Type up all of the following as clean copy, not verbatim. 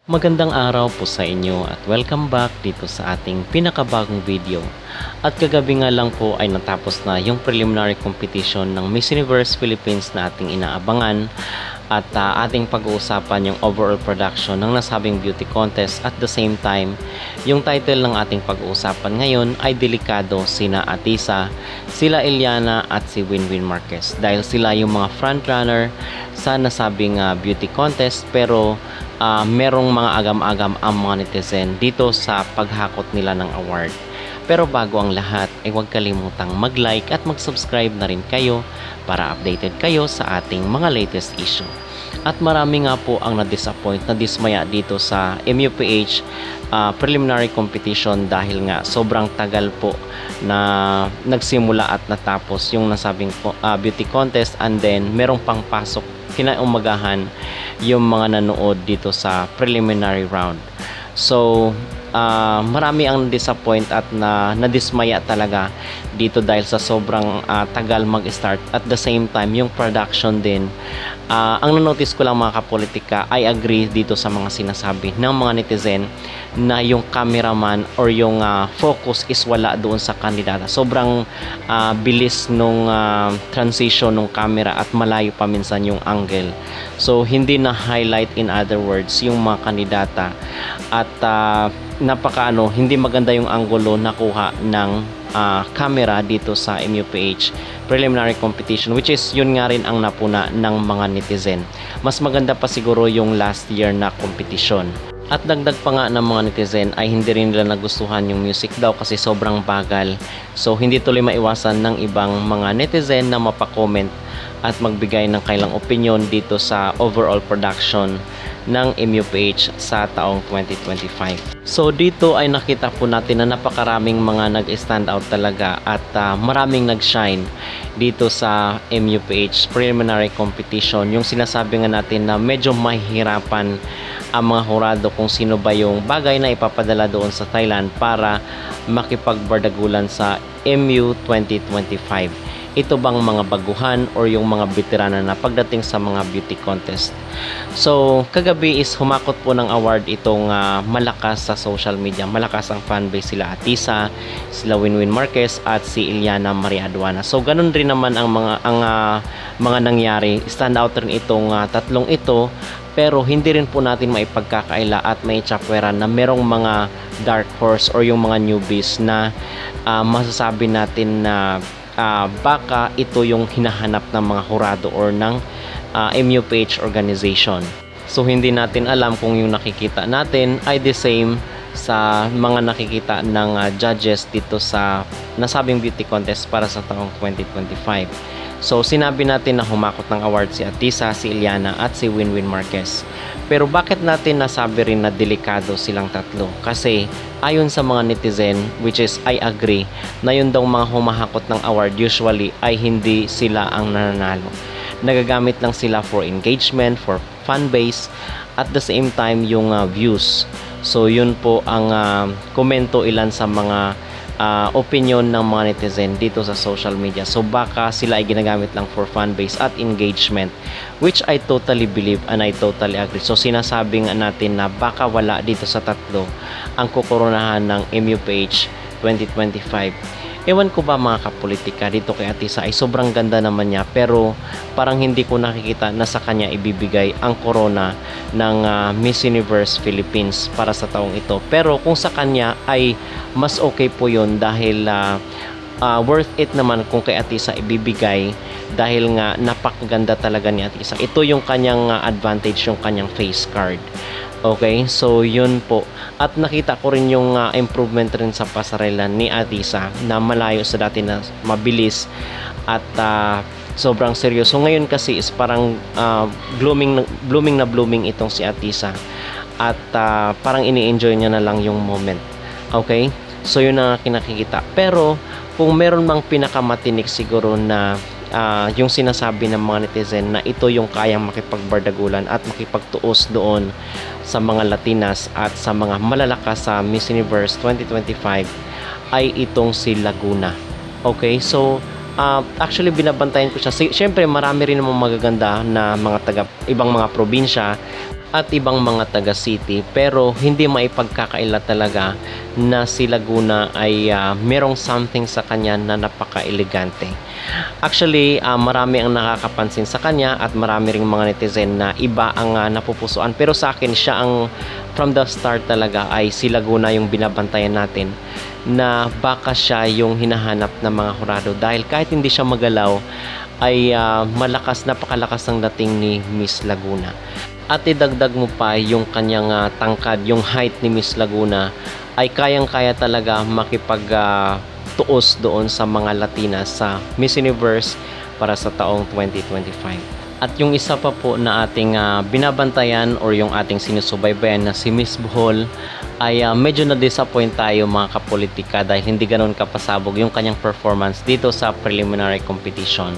Magandang araw po sa inyo at welcome back dito sa ating pinakabagong video. At kagabi nga lang po ay natapos na yung preliminary competition ng Miss Universe Philippines na ating inaabangan at ating pag-uusapan yung overall production ng nasabing beauty contest. At the same time, yung title ng ating pag-uusapan ngayon ay delikado sina Atisa, sila Eliana at si Winwin Marquez dahil sila yung mga frontrunner sa nasabing beauty contest, pero merong mga agam-agam ang mga netizen dito sa paghakot nila ng award. Pero bago ang lahat ay huwag kalimutang mag-like at mag-subscribe na rin kayo para updated kayo sa ating mga latest issue. At marami nga po ang na-disappoint, na-dismaya dito sa MUPH preliminary competition dahil nga sobrang tagal po na nagsimula at natapos yung nasabing beauty contest, and then merong pang pasok kinaumagahan yung mga nanood dito sa preliminary round. So marami ang disappoint at nadismaya talaga dito dahil sa sobrang tagal mag-start. At the same time, yung production din, ang nanotice ko lang mga kapolitika, I agree dito sa mga sinasabi ng mga netizen na yung cameraman or yung focus is wala doon sa kandidata. Sobrang bilis nung transition ng camera at malayo pa minsan yung angle. So hindi na highlight, in other words, yung mga kandidata, at hindi maganda yung angulo nakuha ng camera dito sa MUPH preliminary competition, which is yun nga rin ang napuna ng mga netizen. Mas maganda pa siguro yung last year na competition. At dagdag pa nga ng mga netizen ay hindi rin nila nagustuhan yung music daw kasi sobrang bagal. So hindi tuloy maiwasan ng ibang mga netizen na mapakomment at magbigay ng kailang opinion dito sa overall production ng MUPH sa taong 2025. So dito ay nakita po natin na napakaraming mga nag-stand out talaga at maraming nag-shine dito sa MUPH preliminary competition. Yung sinasabi nga natin na medyo mahihirapan ang mga hurado kung sino ba yung bagay na ipapadala doon sa Thailand para makipagbardagulan sa MU 2025. Ito bang mga baguhan or yung mga veterana na pagdating sa mga beauty contest. So kagabi is humakot po ng award itong malakas sa social media, malakas ang fanbase, sila Atisa, sila Winwin Marquez at si Eliana Maria Aduana. So ganun rin naman ang mga nangyari. Stand out rin itong tatlong ito, pero hindi rin po natin maipagkakaila at maitsapweran na merong mga dark horse or yung mga newbies na masasabi natin na baka ito yung hinahanap ng mga hurado or ng MUPH organization. So hindi natin alam kung yung nakikita natin ay the same sa mga nakikita ng judges dito sa nasabing beauty contest para sa taong 2025. So sinabi natin na humakot ng award si Atisa, si Eliana at si Winwin Marquez. Pero bakit natin nasabi rin na delikado silang tatlo? Kasi ayon sa mga netizen, which is I agree, na yun daw mga humahakot ng award usually ay hindi sila ang nananalo. Nagagamit lang sila for engagement, for fan base, at the same time yung views. So yun po ang komento ilan sa mga opinion ng mga netizen dito sa social media. So baka sila ay ginagamit lang for fan base at engagement, which I totally believe and I totally agree. So sinasabi nga natin na baka wala dito sa tatlo ang kukoronahan ng MUPH 2025. Ewan ko ba mga kapolitika, dito kay Atisa ay sobrang ganda naman niya, pero parang hindi ko nakikita na sa kanya ibibigay ang corona ng Miss Universe Philippines para sa taong ito. Pero kung sa kanya ay mas okay po yun dahil worth it naman kung kay Atisa ibibigay dahil nga napakaganda talaga ni Atisa. Ito yung kanyang advantage, yung kanyang face card. Okay, so yun po. At nakita ko rin yung improvement rin sa pasarela ni Atisa na malayo sa dati na mabilis at sobrang seryoso. Ngayon kasi is parang blooming itong si Atisa at parang ini-enjoy niya na lang yung moment. Okay, so yun ang kinakikita. Pero kung meron mang pinakamatinik siguro na yung sinasabi ng mga netizen na ito yung kayang makipagbardagulan at makipagtuos doon sa mga Latinas at sa mga malalakas sa Miss Universe 2025 ay itong si Laguna. Okay, so actually binabantayan ko siya. Siyempre marami rin namang magaganda na mga ibang mga probinsya, at ibang mga taga city, pero hindi maipagkakaila talaga na si Laguna ay merong something sa kanya na napaka-elegante. Actually, marami ang nakakapansin sa kanya at marami ring mga netizen na iba ang napupusuan, pero sa akin siya ang from the start talaga ay si Laguna yung binabantayan natin, na baka siya yung hinahanap ng mga hurado dahil kahit hindi siya magalaw ay napakalakas ang dating ni Miss Laguna. At idagdag mo pa yung kanyang tangkad, yung height ni Miss Laguna ay kayang-kaya talaga tuos doon sa mga Latina sa Miss Universe para sa taong 2025. At yung isa pa po na ating binabantayan or yung ating sinusubaybayan na si Miss Bohol ay medyo na-disappoint tayo mga kapolitika dahil hindi ganoon kapasabog yung kanyang performance dito sa preliminary competition.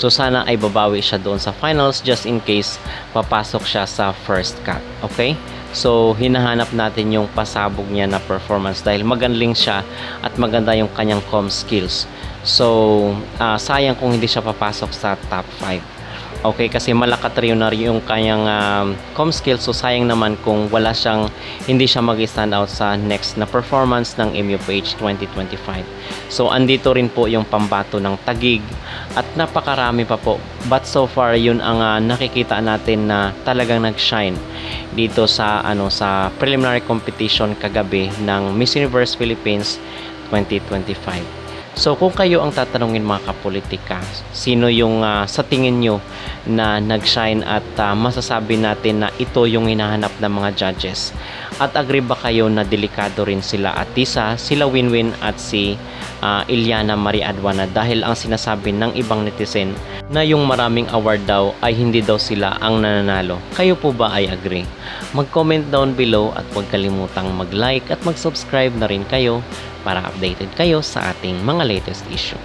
So sana ay babawi siya doon sa finals just in case papasok siya sa first cut. Okay? So hinahanap natin yung pasabog niya na performance dahil magaling siya at maganda yung kanyang comm skills. So sayang kung hindi siya papasok sa top 5. Okay, kasi malakatryo na yung kanyang comm skills, so sayang naman kung hindi siya mag-stand out sa next na performance ng MUPH 2025. So andito rin po yung pambato ng Taguig at napakarami pa po, but so far yun ang nakikita natin na talagang nag-shine dito sa preliminary competition kagabi ng Miss Universe Philippines 2025. So kung kayo ang tatanungin mga kapolitika, sino yung sa tingin nyo na nag-shine at masasabi natin na ito yung hinahanap ng mga judges? At agree ba kayo na delikado rin sila at sila Winwin at si Iliana Marie Aduana dahil ang sinasabi ng ibang netizen na yung maraming award daw ay hindi daw sila ang nananalo? Kayo po ba ay agree? Mag-comment down below at huwag kalimutang mag-like at mag-subscribe na rin kayo para updated kayo sa ating mga latest issue.